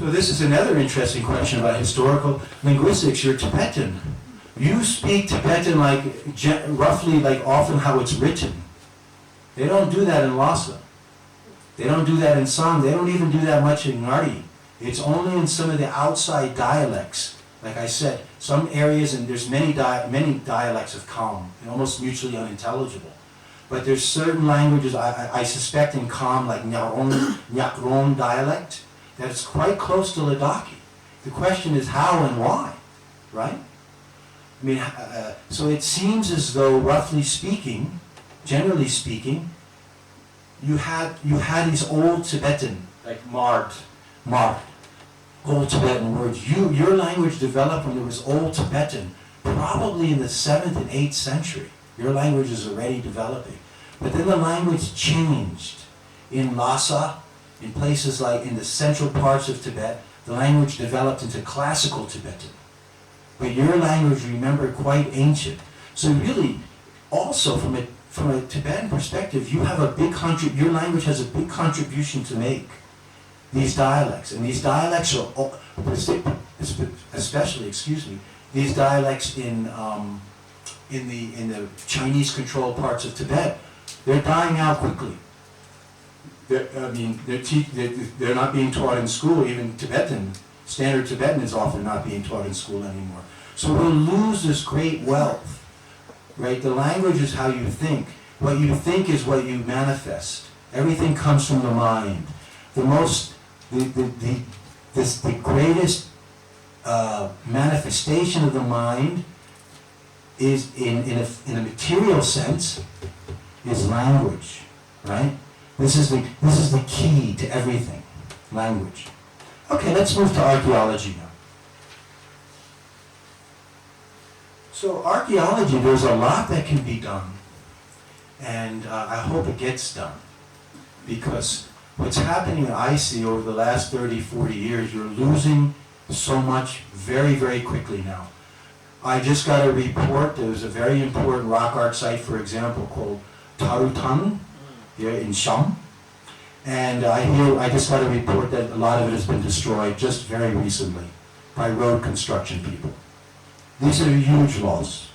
So this is another interesting question about historical linguistics. You're Tibetan. You speak Tibetan like roughly like often how it's written. They don't do that in Lhasa. They don't do that in Zhang. They don't even do that much in Ngari. It's only in some of the outside dialects. Like I said, some areas, and there's many dialects of Kham, almost mutually unintelligible. But there's certain languages, I suspect in Kham, like Nyakron dialect, that it's quite close to Ladakhi. The question is how and why, right? I mean, so it seems as though, roughly speaking, generally speaking, you had these old Tibetan, like Mard, old Tibetan words. Your language developed when there was old Tibetan, probably in the 7th and 8th century. Your language is already developing. But then the language changed. In Lhasa, in places like in the central parts of Tibet, the language developed into classical Tibetan. But your language, remember, quite ancient. So really, also from a Tibetan perspective, you have a big your language has a big contribution to make. These dialects, and these dialects are, especially, these dialects in the Chinese-controlled parts of Tibet, they're dying out quickly. They're not being taught in school. Even Tibetan, standard Tibetan is often not being taught in school anymore. So we'll lose this great wealth, right? The language is how you think. What you think is what you manifest. Everything comes from the mind. The greatest manifestation of the mind is in a material sense is language, right? This is the key to everything, language. Okay, let's move to archaeology now. So archaeology, there's a lot that can be done, and I hope it gets done, because what's happening, I see, over the last 30, 40 years, you're losing so much very, very quickly now. I just got a report. There was a very important rock art site, for example, called Tarutang here in Sham. And I just got a report that a lot of it has been destroyed just very recently by road construction people. These are a huge loss.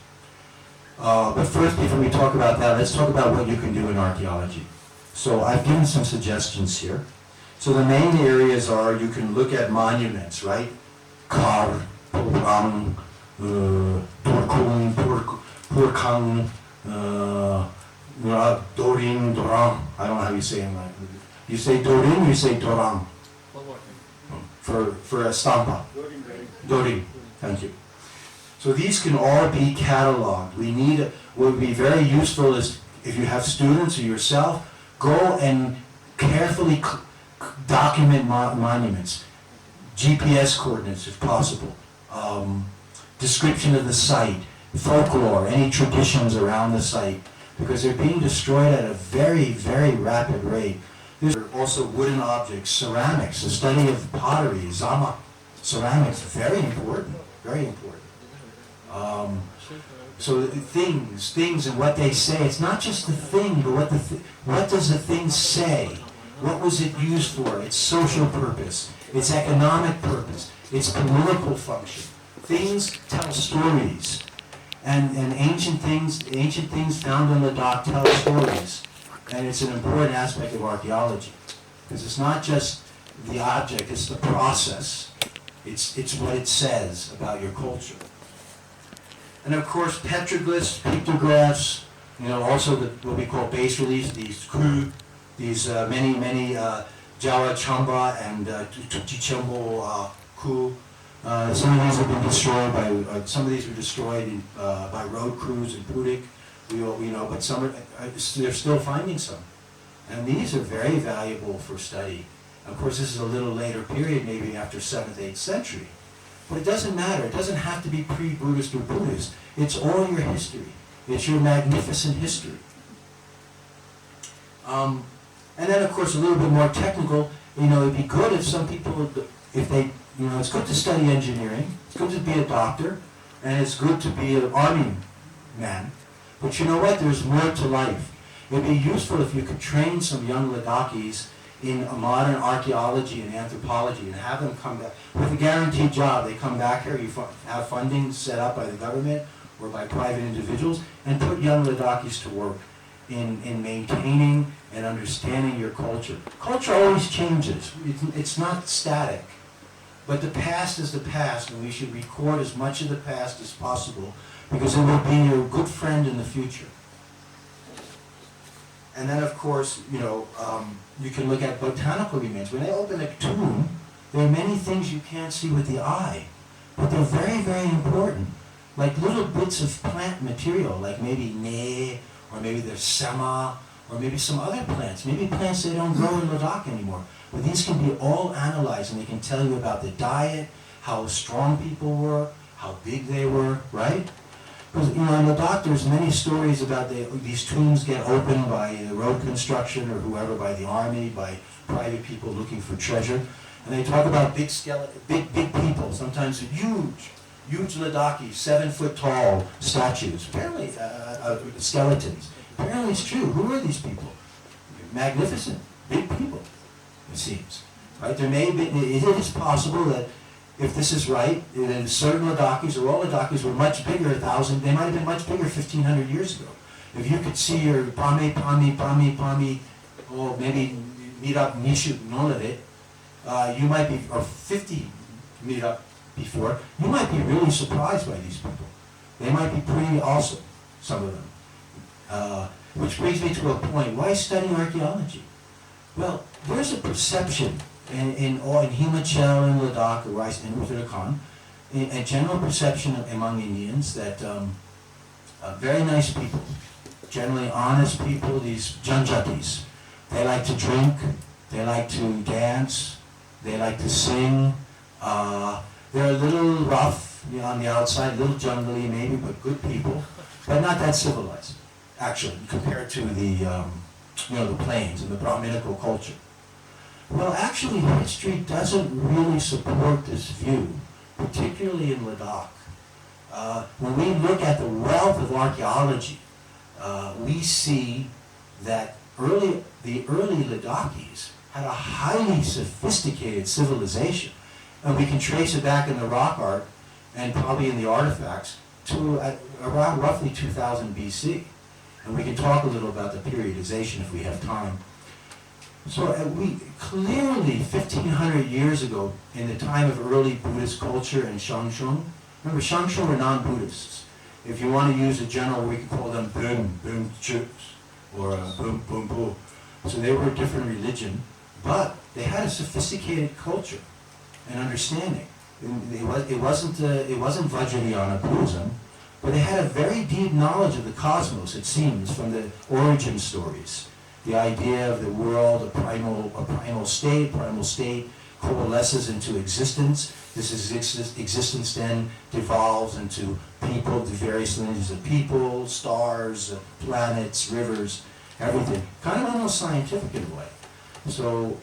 But first, before we talk about that, let's talk about what you can do in archaeology. So I've given some suggestions here. So the main areas are, you can look at monuments, right? Kar, Purang, Turkung, Purkang, Doring, Dorang. I don't know how you say it. You say Doring, you say Dorang. For a stampa. Doring. Thank you. So these can all be cataloged. What would be very useful is if you have students or yourself, go and carefully document monuments, GPS coordinates if possible, description of the site, folklore, any traditions around the site, because they're being destroyed at a very, very rapid rate. There's also wooden objects, ceramics, the study of pottery, zama, ceramics, very important, very important. So things and what they say, it's not just the thing, but what does the thing say? What was it used for? Its social purpose, its economic purpose, its political function. Things tell stories. And ancient things found in Ladakh tell stories. And it's an important aspect of archaeology. Because it's not just the object, it's the process. It's what it says about your culture. And of course, petroglyphs, pictographs, also what we call bas reliefs, these many Jawa Chamba and Tuchichambo Ku. Some of these have been destroyed some of these were destroyed by road crews in Pudik. But they're still finding some. And these are very valuable for study. Of course, this is a little later period, maybe after 7th, 8th century. But it doesn't matter. It doesn't have to be pre-Buddhist or Buddhist. It's all your history. It's your magnificent history. And then, of course, a little bit more technical, it'd be good if some people, it's good to study engineering, it's good to be a doctor, and it's good to be an army man. But you know what? There's more to life. It'd be useful if you could train some young Ladakhis in modern archaeology and anthropology and have them come back with a guaranteed job. They come back here, you have funding set up by the government or by private individuals, and put young Ladakhis to work in maintaining and understanding your culture. Culture always changes. It's not static. But the past is the past, and we should record as much of the past as possible because it will be your good friend in the future. And then, of course, you can look at botanical remains. When they open a tomb, there are many things you can't see with the eye, but they're very, very important. Like little bits of plant material, like maybe ne, or maybe there's sema, or maybe some other plants. Maybe plants they don't grow in Ladakh anymore. But these can be all analyzed, and they can tell you about the diet, how strong people were, how big they were, right? Because in Ladakh, there's many stories about these tombs get opened by road construction or whoever, by the army, by private people looking for treasure. And they talk about big people, sometimes huge Ladakhi, 7-foot tall statues, apparently skeletons. Apparently it's true. Who are these people? Magnificent, big people, it seems. Right? There may be, it is possible that if this is right, then certain Ladakhis or all Ladakhis were much bigger, they might have been much bigger 1,500 years ago. If you could see your Pami, or maybe meet up Nishu Nolade, you might be, or 50 meet up before, you might be really surprised by these people. They might be pretty awesome, some of them. Which brings me to a point. Why study archaeology? Well, there's a perception in Himachal and Ladakh, or in Uttarakhand, a general perception among Indians that very nice people, generally honest people, these Janjatis, they like to drink, they like to dance, they like to sing. They're a little rough on the outside, a little jungly maybe, but good people, but not that civilized, actually, compared to the plains and the Brahminical culture. Well, actually, history doesn't really support this view, particularly in Ladakh. When we look at the wealth of archaeology, we see that the early Ladakhis had a highly sophisticated civilization. And we can trace it back in the rock art and probably in the artifacts to around roughly 2000 BC. And we can talk a little about the periodization if we have time. So we clearly, 1,500 years ago, in the time of early Buddhist culture in Shangshung, remember Shangshung were non-Buddhists. If you want to use a general, we could call them Bum Chus, or Bum Bu. So they were a different religion, but they had a sophisticated culture and understanding. It wasn't Vajrayana Buddhism, but they had a very deep knowledge of the cosmos, it seems, from the origin stories. The idea of the world, a primal state coalesces into existence. This existence then devolves into people, the various lineages of people, stars, planets, rivers, everything. Kind of almost scientific in a way. So,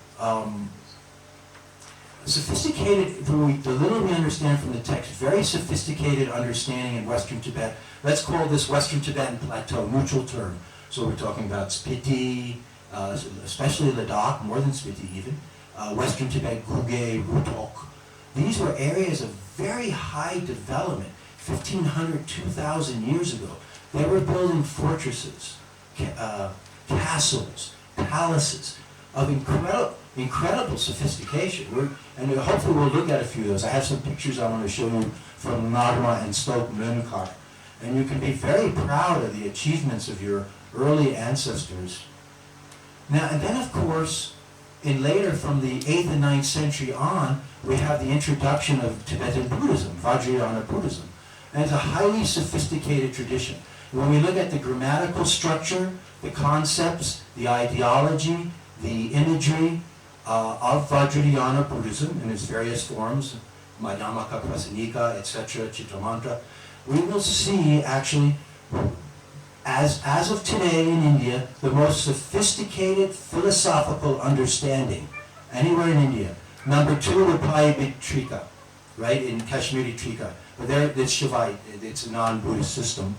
sophisticated, the little we understand from the text, very sophisticated understanding in Western Tibet. Let's call this Western Tibetan Plateau, neutral term. So we're talking about Spiti, especially Ladakh, more than Spiti even, Western Tibet, Gugay, Rutok. These were areas of very high development, 1,500, 2,000 years ago. They were building fortresses, castles, palaces of incredible sophistication. And hopefully we'll look at a few of those. I have some pictures I want to show you from Nagma and Stoke Munkar. And you can be very proud of the achievements of your early ancestors. Now, and then of course, later from the 8th and 9th century on, we have the introduction of Tibetan Buddhism, Vajrayana Buddhism. And it's a highly sophisticated tradition. When we look at the grammatical structure, the concepts, the ideology, the imagery of Vajrayana Buddhism in its various forms, Madhyamaka, Prasanika, etc., Chitramantra, we will see actually, as of today in India, the most sophisticated philosophical understanding anywhere in India. Number 2 would probably be Trika, right, in Kashmiri Trika. But there, it's Shaivite, it's a non-Buddhist system.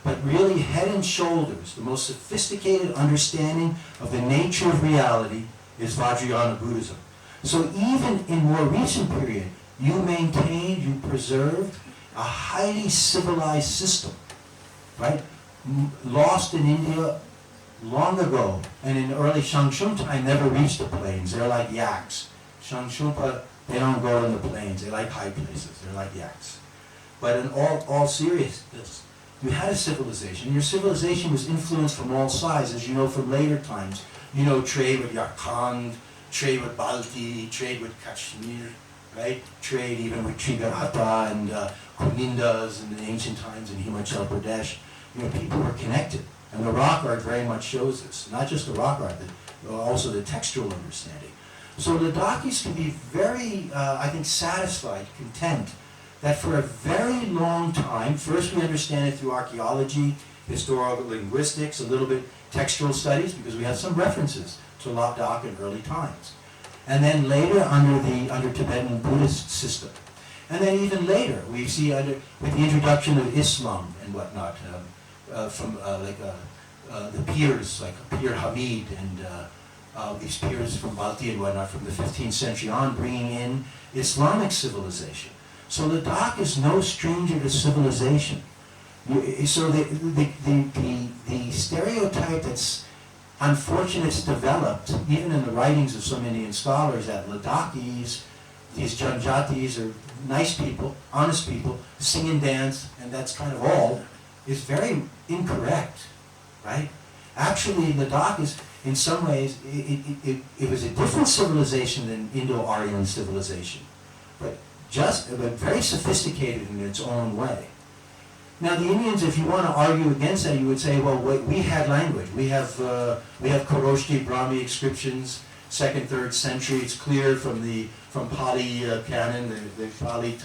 But really, head and shoulders, the most sophisticated understanding of the nature of reality is Vajrayana Buddhism. So even in more recent period, you maintained, you preserved a highly civilized system, right? Lost in India long ago, and in early Shangshung time never reached the plains. They're like yaks. Shangshungpa, they don't go in the plains. They like high places. They're like yaks. But in all seriousness, you had a civilization. Your civilization was influenced from all sides, as you know from later times. You know, trade with Yarkand, trade with Balti, trade with Kashmir, right? Trade even with Trigarata and Kunindas in the ancient times in Himachal Pradesh. You know, people were connected. And the rock art very much shows this. Not just the rock art, but also the textual understanding. So Ladakhis can be very, I think, satisfied, content, that for a very long time, first we understand it through archaeology, historical linguistics, a little bit textual studies, because we have some references to Ladakh in early times. And then later under Tibetan Buddhist system. And then even later, we see with the introduction of Islam and whatnot, from the peers, like Pir Hamid and these peers from Balti and whatnot from the 15th century on, bringing in Islamic civilization. So Ladakh is no stranger to civilization. So the stereotype that's unfortunate developed, even in the writings of some Indian scholars, that Ladakhis, these Janjatis are nice people, honest people, sing and dance, and that's kind of all, is very incorrect, right? Actually, Ladakh is, in some ways, it was a different civilization than Indo-Aryan civilization, but very sophisticated in its own way. Now, the Indians, if you want to argue against that, you would say, well, we had language. We have Koroshti Brahmi inscriptions, 2nd, 3rd century. It's clear from Pali canon, the Pali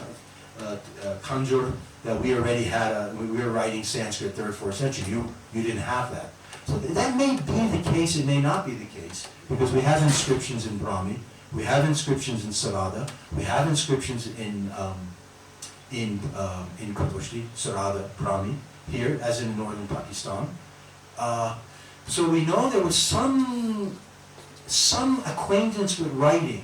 Kanjur, that we already had we were writing Sanskrit 3rd, 4th century. You didn't have that. So that may be the case, it may not be the case, because we have inscriptions in Brahmi, we have inscriptions in Sarada, we have inscriptions in Koroshti, Sarada, Brahmi, here, as in northern Pakistan. So we know there was some acquaintance with writing.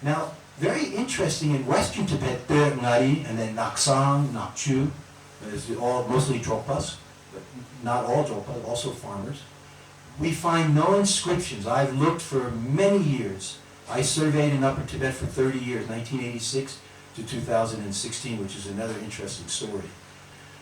Now, very interesting, in Western Tibet, there Ngari, and then Naksang, Nakchu, is all mostly Drokpas, but not all Drokpas, also farmers. We find no inscriptions. I've looked for many years. I surveyed in Upper Tibet for 30 years, 1986 to 2016, which is another interesting story.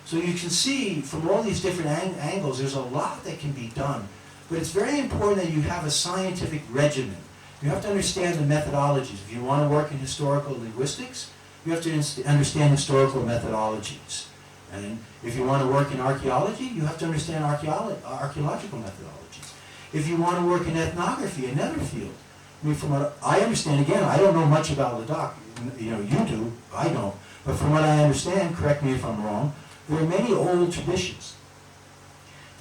So you can see from all these different angles, there's a lot that can be done. But it's very important that you have a scientific regimen. You have to understand the methodologies. If you want to work in historical linguistics, you have to understand historical methodologies. And if you want to work in archaeology, you have to understand archaeological methodologies. If you want to work in ethnography, another field. I mean, from what I understand, again, I don't know much about Ladakh. You know, you do, I don't. But from what I understand, correct me if I'm wrong, there are many old traditions.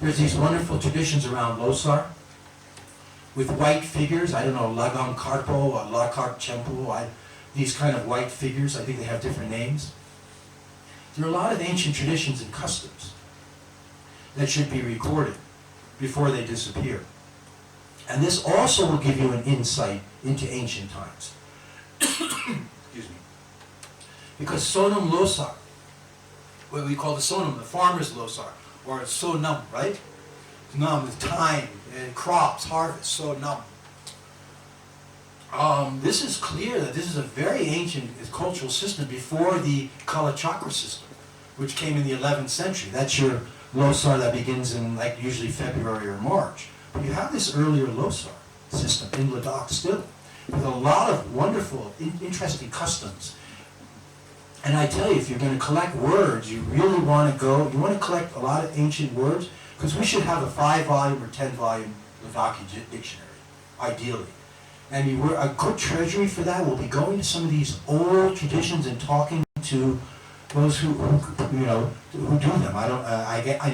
There's these wonderful traditions around Losar, with white figures. I don't know, Lagam Karpo or Lakar Chempo, these kind of white figures. I think they have different names. There are a lot of ancient traditions and customs that should be recorded before they disappear. And this also will give you an insight into ancient times. Excuse me. Because Sonam Losar, what we call the Sonam, the farmer's Losar, or Sonam, right? Nam, the time, crops, harvest, Sonam. This is clear that this is a very ancient cultural system before the Kalachakra system, which came in the 11th century. That's your Losar that begins in like usually February or March. But you have this earlier Losar system in Ladakh still, with a lot of wonderful, interesting customs. And I tell you, if you're going to collect words, you really want to go, you want to collect a lot of ancient words, because we should have a 5-volume or 10-volume Ladakhi dictionary, ideally. And a good treasury for that will be going to some of these old traditions and talking to those who do them. I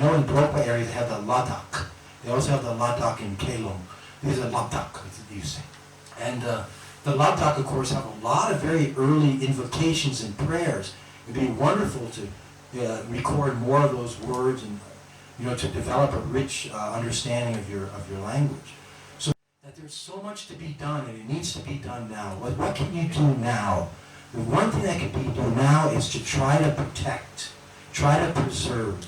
know in Bropa area they have the Ladakh. They also have the Ladakh in Kelong. These are Ladakh, you say. And the Ladakh, of course, have a lot of very early invocations and prayers. It'd be wonderful to record more of those words and to develop a rich understanding of your language. So that But there's so much to be done, and it needs to be done now. What can you do now? The one thing that can be done now is to try to protect, try to preserve,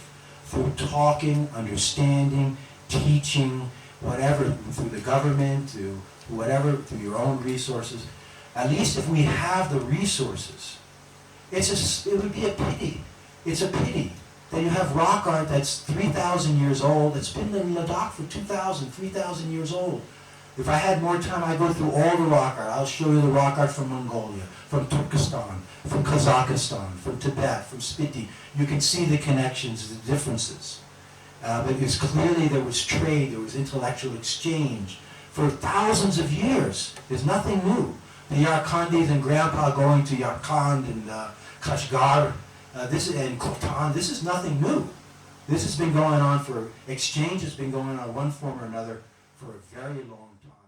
through talking, understanding, teaching, whatever, through the government, through whatever, through your own resources. At least if we have the resources, it would be a pity. It's a pity that you have rock art that's 3,000 years old. It's been in Ladakh for 2,000, 3,000 years old. If I had more time, I'd go through all the rock art. I'll show you the rock art from Mongolia, from Turkestan, from Kazakhstan, from Tibet, from Spiti. You can see the connections, the differences. But it's clearly there was trade, there was intellectual exchange for thousands of years. There's nothing new. The Yarkandis and Grandpa going to Yarkand and Kashgar, and Khotan, this is nothing new. This has been going on exchange has been going on one form or another for a very long time.